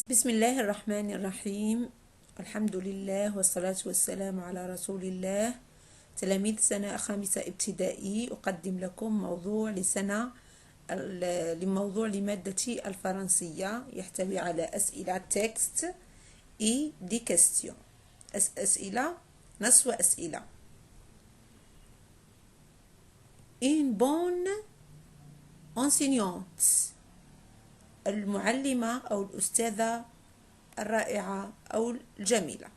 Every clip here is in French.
بسم الله الرحمن الرحيم. الحمد لله والصلاة والسلام على رسول الله. تلاميذ سنة خامسة ابتدائي، أقدم لكم موضوع لموضوع لمادة الفرنسية يحتوي على أسئلة تكست et des questions. أسئلة نص وأسئلة. Une bonne enseignante، المعلمة أو الأستاذة الرائعة أو الجميلة.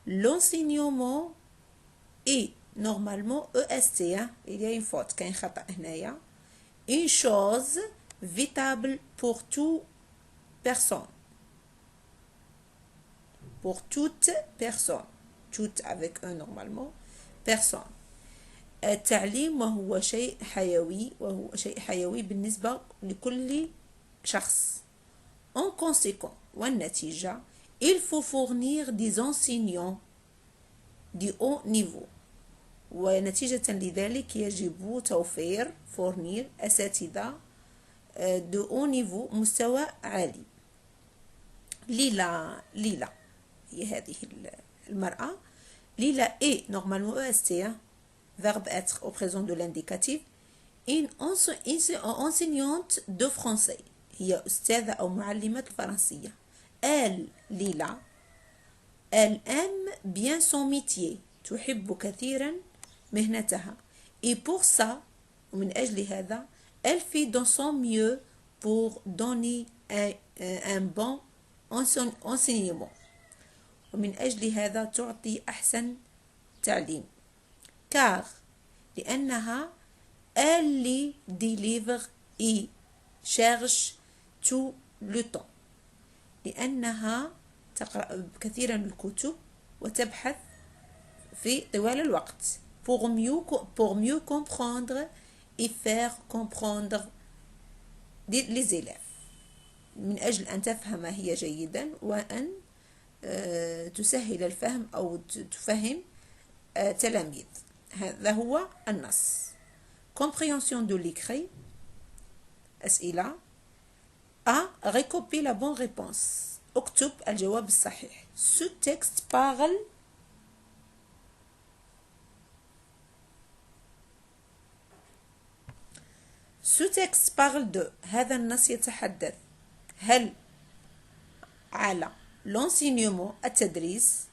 L'enseignement est normalement EST، il y a une faute، كاين خطأ هنايا. Une chose vitale pour toute personne. Pour toute personne. Toute avec un normalement. Personne. التعليم وهو شيء حيوي بالنسبة لكل شخص. En conséquent، والنتيجة، il faut fournir des enseignants du haut niveau. ونتيجة لذلك يجب توفير أساتذة de haut niveau، مستوى عالي. ليلى هي هذه المرأة. ليلى est normalement EST، verbe être au présent de l'indicatif. une enseignante de français، هي أستاذة أو معلمة الفرنسية. ليلى elle aime bien son métier، تحب كثيرا مهنتها. et pour ça، ومن أجل هذا، elle fait dans son mieux pour donner un bon enseignement. ومن أجل هذا تعطي أحسن تعليم. car لأنها elle délivre et cherche tout le temps. لأنها تقرأ كثيرا الكتب وتبحث في طوال الوقت. pour mieux comprendre et faire comprendre les élèves، من أجل أن تفهم هي جيدا وأن تسهل الفهم أو تفهم تلاميذ. هذا هو النص. compréhension de l'écrit. أسئلة. A. Recopier la bonne réponse. اكتب الجواب الصحيح. Ce texte parle de، هذا النص يتحدث هل على l'enseignement التدريس،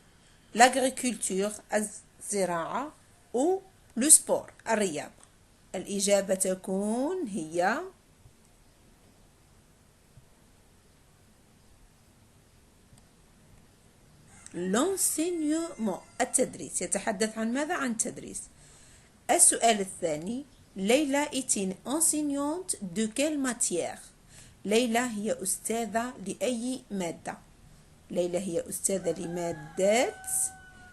l'agriculture الزراعة، أو le sport الرياضة. الإجابة تكون هي l'enseignement التدريس. يتحدث عن ماذا؟ عن التدريس. السؤال الثاني، ليلى est une enseignante de quelle matière؟ ليلى هي أستاذة لأي مادة؟ ليلى هي أستاذة لمادة.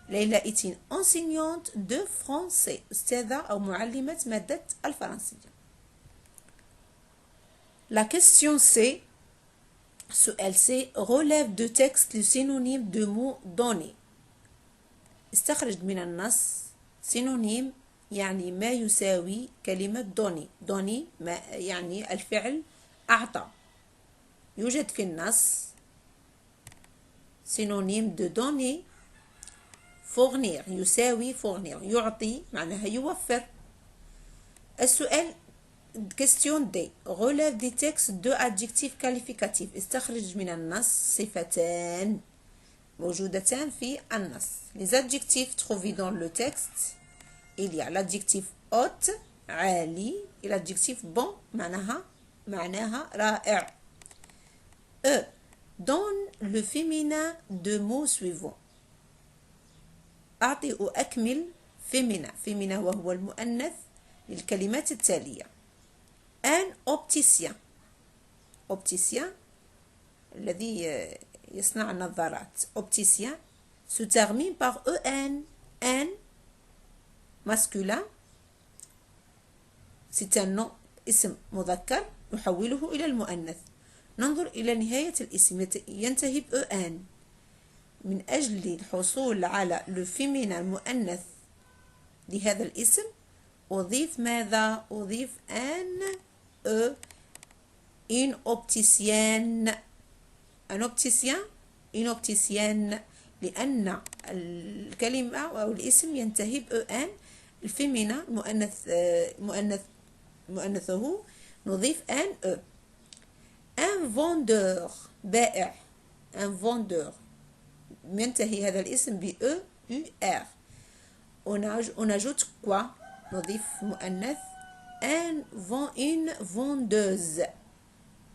ليلى est une enseignante de français، أستاذة أو معلمة مادة الفرنسية. La question C. سؤال C. relève de texte le synonyme de mot donné. استخرج من النص synonyme يعني ما يساوي كلمة donné. donné ما يعني الفعل أعطى. يوجد في النص synonyme de donner fournir، يساوي fournir، يعطي معناها يوفر. السؤال question D. relève des textes deux adjectifs qualificatifs. استخرج من النص صفتان موجودتان في النص. les adjectifs trouvés dans le texte، il y a l'adjectif haute عالي et l'adjectif bon معناها رائع. donne le féminin de mots suivants. أعطي وأكمل féminin وهو المؤنث للكلمات التالية. un opticien الذي يصنع النظارات. opticien se termine par un masculin، c'est un nom، اسم مذكر نحوله إلى المؤنث. ننظر إلى نهاية الاسم ينتهي بأن. من أجل الحصول على الفيمينا المؤنث لهذا الاسم أضيف ماذا؟ أضيف une opticienne. un opticien une opticienne لأن الكلمة أو الاسم ينتهي بأن الفيمينا مؤنثه نضيف ان أ. un vendeur بائع un vendeur ينتهي هذا الاسم ب E U R. on ajoute quoi نضيف مؤنث une vendeuse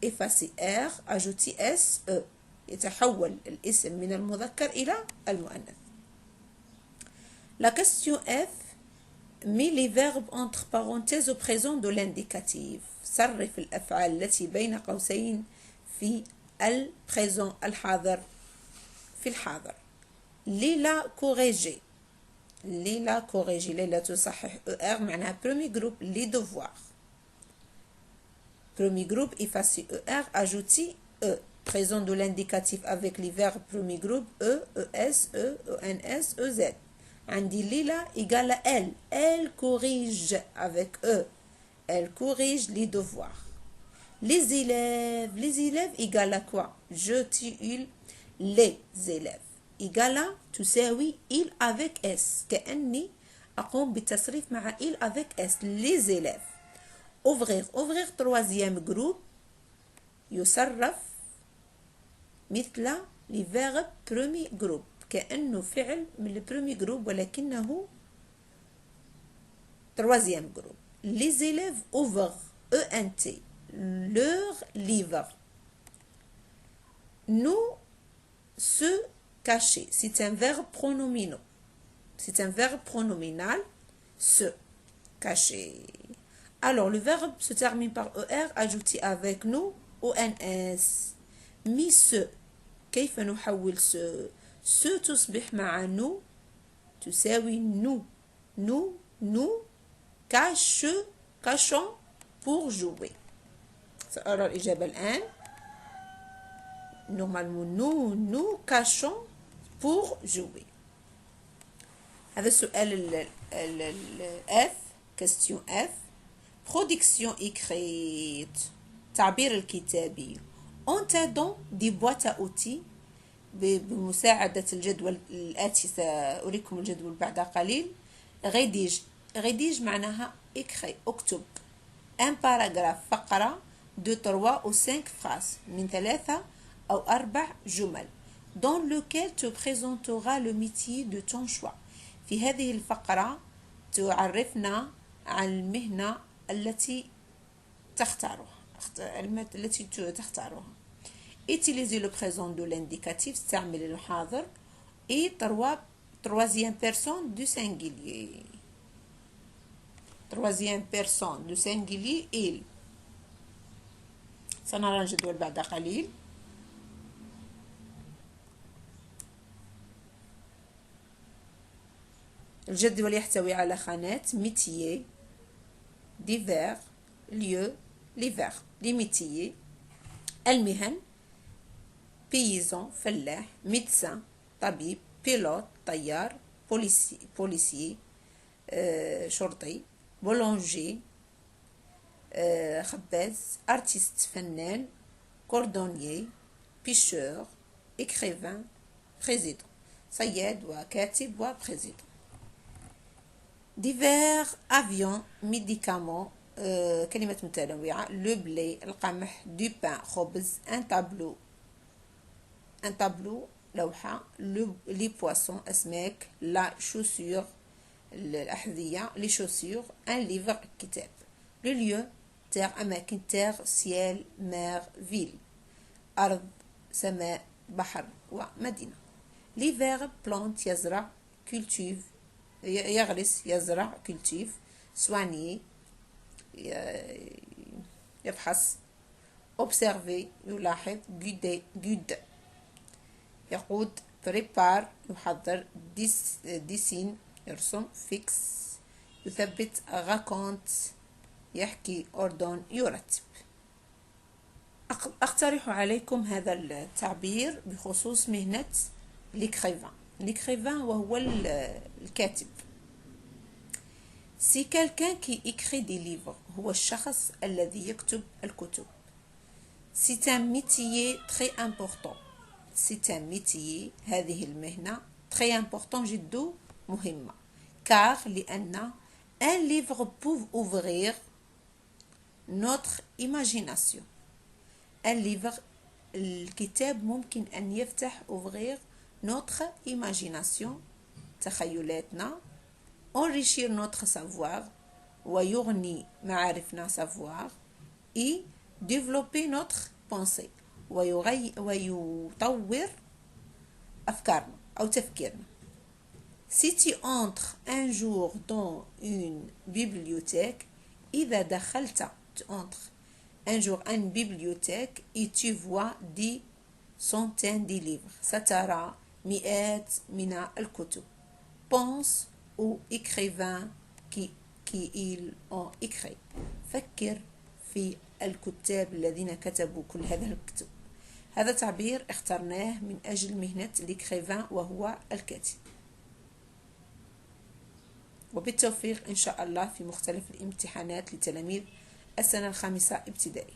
effacer R ajouter S E يتحول الاسم من المذكر إلى المؤنث. La question F met les verbes entre parenthèses au présent de l'indicatif. صرف الأفعال التي بين قوسين في البريزون الحاضر في الحاضر. ليلى كوريجي ليلى كوريجي ليلى تصحح ER معناها premier groupe les devoirs. Premier groupe effacer ER ajouter E. Présent de l'indicatif avec les verbes premier groupe E, ES, E, ENS, EZ. عندي ليلى égale à elle. Elle corrige avec E. Elle corrige les devoirs. Les élèves égale à quoi je tu il les élèves égale à تساوي il avec S كأني أقوم بالتصريف مع il avec S. Les élèves. ouvrir troisième groupe يصرف مثل les verbes premier groupe كأنه فعل من البريمي جروب ولكنه troisième groupe. Les élèves ouvrent ENT leur livre. Nous se cacher c'est un verbe pronominal. C'est un verbe pronominal se cacher. Alors le verbe se termine par ER ajouté avec nous ONS. مي se كيف نحول se تصبح مع nous تساوي nous cachons pour jouer. سأرى الإجابة الآن. Normalement nous cachons pour jouer. هذا السؤال F question F. Production écrite تعبير الكتابي. On t'aidant des boîtes à outils بمساعدة الجدول الآتي سأريكم الجدول بعد قليل. rédige معناها écrit اكتب. un paragraphe فقرة de 3 ou 5 phrases من 3 أو 4 جمل dans lequel te présentera le métier de ton choix. في هذه الفقرة تعرفنا عن المهنة التي تختارها التي تختارها. Utiliser le présent de l'indicatif استعمل الحاضر et troisième personne du singulier. Troisième personne du singulier il. سنرى الجدول بعد قليل. الجدول يحتوي على خانات métier divers lieu les verbes. les métiers المهن paysan فلاح médecin طبيب pilote طيار policier شرطي boulanger خباز artiste فنان cordonnier pêcheur écrivain président صياد وكاتب وبريزيدون. divers avions médicaments كلمة متنوعة le blé القمح du pain خبز un tableau لوحة les poissons أسماك la chaussure الأحذية les chaussures un livre كتاب. le lieu terre أماكن terre ciel mer ville أرض سماء بحر ومدينة. les verbes plante يزرع cultive يغرس يزرع cultive soigner يفحص observer يلاحظ guide يقود prépare يحضر dessine يرسم fix يثبت raconte يحكي ordonne يرتب. أقترح عليكم هذا التعبير بخصوص مهنة l'écrivain وهو الكاتب. c'est quelqu'un qui écrit des livres هو الشخص الذي يكتب الكتب. C'est un métier très important. C'est un métier هذه المهنة très important جد مهمة. car لأن un livre peut ouvrir notre imagination. un livre الكتاب ممكن أن يفتح ouvrir notre imagination تخيلاتنا enrichir notre savoir ويغني معارفنا savoir et développer notre pensée ويطور أفكارنا أو تفكيرنا. Si tu entres un jour dans une bibliothèque إذا دخلت tu entres un jour à une bibliothèque et tu vois des centaines de livres سترى مئات من الكتب. pense aux écrivains qui ils ont écrit. فكر في الكتاب الذين كتبوا كل هذا الكتب. هذا تعبير اخترناه من أجل مهنة الإكريفان وهو الكاتب. وبالتوفيق إن شاء الله في مختلف الامتحانات لتلاميذ السنة الخامسة ابتدائي.